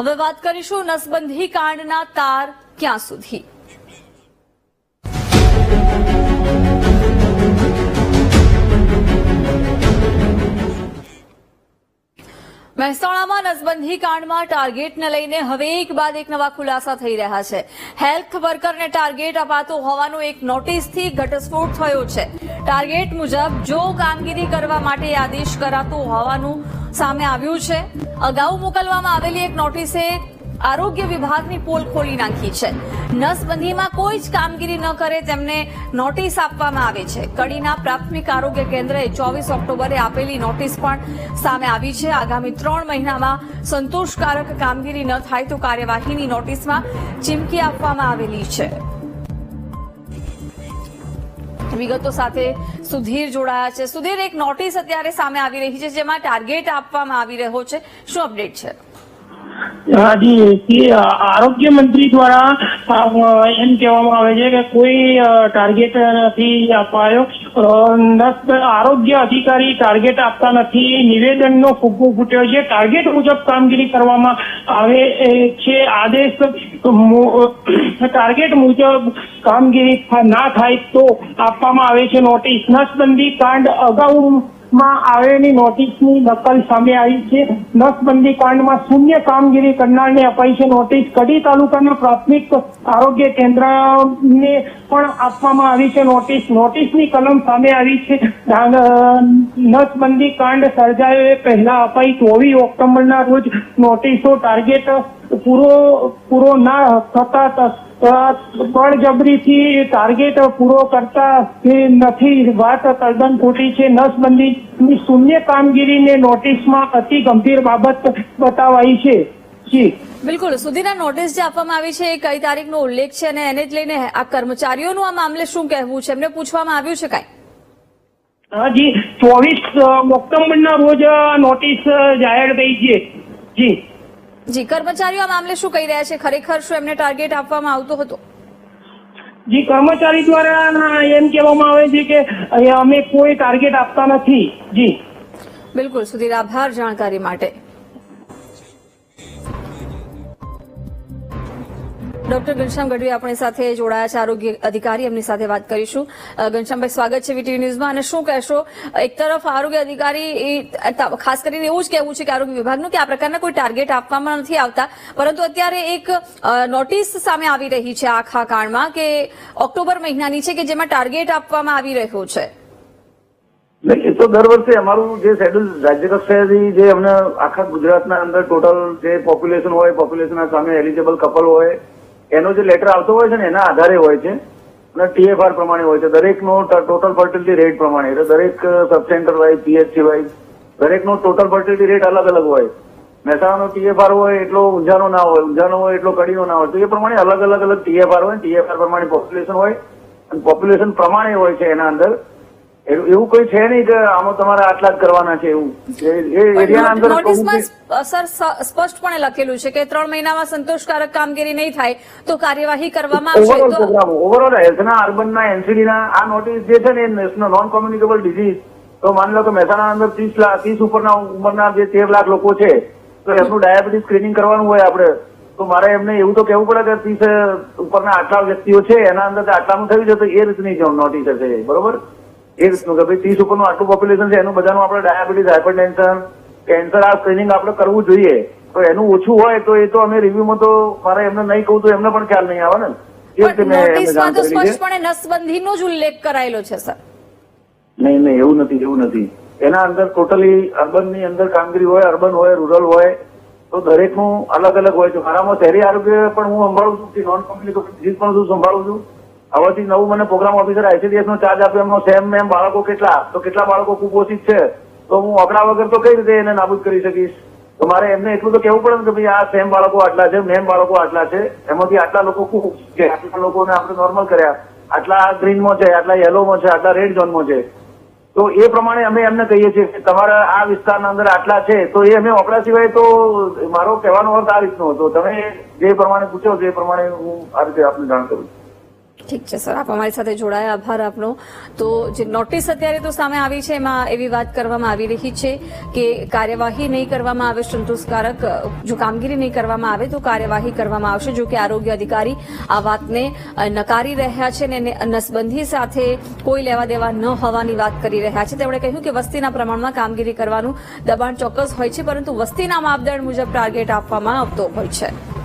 હવે વાત કરીશું નસબંધી કાંડના તાર ક્યાં સુધી। મહેસાણામાં નસબંધી કાંડમાં ટાર્ગેટને લઈને હવે એક બાદ એક નવા ખુલાસા થઈ રહ્યા છે। હેલ્થ વર્કરને ટાર્ગેટ અપાતો હોવાનો એક નોટિસથી ઘટસ્ફોટ થયો છે। ટાર્ગેટ મુજબ જો કામગીરી કરવા માટે આદેશ કરાતો હોવાનું સામે આવ્યું છે। અગાઉ મોકલવામાં આવેલી એક નોટિસે આરોગ્ય વિભાગની પોલ ખોલી નાખી છે। નસબંધીમાં કોઈ જ કામગીરી ન કરે તેમને નોટિસ આપવામાં આવે છે। કડીના પ્રાથમિક આરોગ્ય કેન્દ્રએ 24 ઓક્ટોબરે આપેલી નોટિસ પણ સામે આવી છે। આગામી 3 મહિનામાં સંતોષકારક કામગીરી ન થાય તો કાર્યવાહીની નોટિસમાં ચીમકી આપવામાં આવેલી છે। વિગતો સાથે સુધીર જોડાયા છે। સુધીર, એક નોટિસ અત્યારે સામે આવી રહી છે જેમાં ટાર્ગેટ આપવામાં આવી રહ્યો છે, શું અપડેટ છે? જી, આરોગ્ય મંત્રી દ્વારા એમ કહેવામાં આવે છે કે કોઈ ટાર્ગેટ નથી અપાયો। આરોગ્ય અધિકારી ટાર્ગેટ આપતા નથી, નિવેદનનો ફૂગો ફૂટ્યો છે। ટાર્ગેટ મુજબ કામગીરી કરવામાં આવે છે, આદેશ ટાર્ગેટ મુજબ કામગીરી ના થાય તો આપવામાં આવે છે નોટિસ। નસબંધી કાંડ અગાઉ માં આવેલી નોટિસની નકલ સામે આવી છે। નસબંધી કાંડમાં શૂન્ય કામગીરી કરનારને અપાઈ છે નોટિસ। કડી તાલુકાના પ્રાથમિક આરોગ્ય કેન્દ્રને પણ આપવામાં આવી છે નોટિસની કલમ સામે આવી છે। નસબંધી કાંડ સર્જાયો એ પહેલા અપાઈ 24 ઓક્ટોબરના રોજ નોટિસો ટાર્ગેટ પૂરો ના થતા બળજબરીથી ટાર્ગેટ પૂરો કરતા નથી, વાત તદ્દન ખોટી છે। નસબંધીની શૂન્ય કામગીરીને નોટિસમાં અતિ ગંભીર બાબત બતાવાઈ છે। જી બિલકુલ સુધીર, નોટિસ જે આપવામાં આવી છે એ કઈ તારીખનો ઉલ્લેખ છે અને એને જ લઈને આ કર્મચારીઓનું આ મામલે શું કહેવું છે? એમને પૂછવામાં આવ્યું છે કાંઈ? જી, 24 ઓક્ટોબરના રોજ નોટિસ જાહેર થઈ છે। જી, કર્મચારીઓ આ મામલે શું કહી રહ્યા છે? ખરેખર શું એમને ટાર્ગેટ આપવામાં આવતો હતો? જી, કર્મચારી દ્વારા એમ કહેવામાં આવે છે કે અમે કોઈ ટાર્ગેટ આપતા નથી। જી બિલકુલ સુધીર, આભાર જાણકારી માટે। ડોક્ટર ઘનશ્યામ ગઢવી આપણી સાથે જોડાયા છે, આરોગ્ય અધિકારી, એમની સાથે વાત કરીશું। ઘનશ્યામભાઈ, સ્વાગત છે વીટીવી ન્યૂઝમાં। અને શું કહેશો, એક તરફ આરોગ્ય અધિકારી ખાસ કરીને એવું જ કહેવું છે કે આરોગ્ય વિભાગનું કે આ પ્રકારના કોઈ ટાર્ગેટ આપવામાં નથી આવતા, પરંતુ અત્યારે એક નોટિસ સામે આવી રહી છે આખા કાંડમાં કે ઓક્ટોબર મહિનાની છે કે જેમાં ટાર્ગેટ આપવામાં આવી રહ્યો છે। એ તો દર વર્ષે અમારું જે શેડ્યુલ રાજ્ય કક્ષાએથી જે અમને આખા ગુજરાતના અંદર ટોટલ જે પોપ્યુલેશન હોય, પોપ્યુલેશનના સામે એલિજિબલ કપલ હોય એનો જે લેટર આવતો હોય છે ને એના આધારે હોય છે અને TFR પ્રમાણે હોય છે। દરેકનો ટોટલ ફર્ટિલિટી રેટ પ્રમાણે, એટલે દરેક સબ સેન્ટર વાઇઝ, PHC વાઇઝ દરેકનો ટોટલ ફર્ટિલિટી રેટ અલગ અલગ હોય। મહેસાણાનો TFR હોય એટલો ઊંઝાનો ના હોય, ઊંઝાનો હોય એટલો કડીનો ના હોય, તો એ પ્રમાણે અલગ અલગ TFR હોય। TFR પ્રમાણે પોપ્યુલેશન હોય અને પોપ્યુલેશન પ્રમાણે હોય છે એના અંદર। એવું કોઈ છે નહીં કે આમાં તમારે આટલા જ કરવાના છે એવું। એ એરિયાના અંદર નોટિસમાં સર સ્પષ્ટપણે લખેલું છે કે 3 મહિનામાં સંતોષકારક કામગીરી નહીં થાય તો કાર્યવાહી કરવામાં આવશે। ઓવરઓલ હેલ્થના, અર્બનના, NCDના આ નોટિસ જે છે ને એ નેશનલ નોન કોમ્યુનિકેબલ ડિઝીઝ, તો માની લો કે મહેસાણા અંદર 30 ઉપરના ઉંમરના જે 13 લાખ લોકો છે તો એમનું ડાયાબિટીસ સ્ક્રીનિંગ કરવાનું હોય આપણે, તો મારે એમને એવું તો કહેવું પડે કે 30 ઉપરના આટલા વ્યક્તિઓ છે એના અંદર આટલાનું થયું છે, તો એ રીતની નોટિસ હશે, બરોબર? એ રીતનું કે ભાઈ 30 ઉપરનું આટલું પોપ્યુલેશન છે એનું બધાનું આપણે ડાયાબિટીસ, હાઇપરટેન્શન, કેન્સર આ સ્ક્રીનિંગ આપણે કરવું જોઈએ। તો એનું ઓછું હોય તો એ તો અમે રિવ્યુમાં તો મારે એમને નહીં કહું તો એમને પણ ખ્યાલ નહીં આવે ને। એ રીતે મેં એમને જાણ કરી છે। સ્પષ્ટપણે નસબંધીનો જ ઉલ્લેખ કરાયેલો છે સર। નહીં, એવું નથી। એના અંદર ટોટલી અર્બનની અંદર કામગીરી હોય, અર્બન હોય, રૂરલ હોય, તો દરેકનું અલગ અલગ હોય છે। મારામાં શહેરી આરોગ્ય પણ હું સંભાળું છું, નોન કોમ્યુનિકેબલ ડિઝીઝ પણ હું સંભાળું છું। હવેથી નવું મને પ્રોગ્રામ ઓફિસર ICDS નો ચાર્જ આપ્યો, એમનો સેમ બાળકો કેટલા, તો કેટલા બાળકો કુપોષિત છે, તો હું આંકડા વગર તો કઈ રીતે એને નાબૂદ કરી શકીશ? તો મારે એમને એટલું તો કહેવું પડે ને કે ભાઈ આ સેમ બાળકો આટલા છે, મેમ બાળકો આટલા છે, એમાંથી આટલા લોકો કુપોષિત છે, આટલા લોકોને આપણે નોર્મલ કર્યા, આટલા ગ્રીનમાં છે, આટલા યલોમાં છે, આટલા રેડ ઝોનમાં છે, તો એ પ્રમાણે અમે એમને કહીએ છીએ કે તમારા આ વિસ્તારના અંદર આટલા છે, તો એ અમે આંકડા સિવાય તો મારો કહેવાનો અર્થ આ રીતનો હતો। તમે જે પ્રમાણે પૂછો તે પ્રમાણે હું આ રીતે આપને જાણ કરું છું। ઠીક છે સર, આપ અમારી સાથે જોડાયા, આભાર આપનો. તો જે નોટિસ અત્યારે તો સામે આવી છે એમાં એવી વાત કરવામાં આવી રહી છે કે કાર્યવાહી નહીં કરવામાં આવે સંતોષકારક, જો કામગીરી નહીં કરવામાં આવે તો કાર્યવાહી કરવામાં આવશે. જો કે આરોગ્ય અધિકારી આ વાતને નકારી રહ્યા છે અને નસબંધી સાથે કોઈ લેવા દેવા ન હોવાની વાત કરી રહ્યા છે. તેમણે કહ્યું કે વસ્તીના પ્રમાણમાં કામગીરી કરવાનું દબાણ ચોક્કસ હોય છે, પરંતુ વસ્તીના માપદંડ મુજબ ટાર્ગેટ આપવામાં આવતો હોય છે.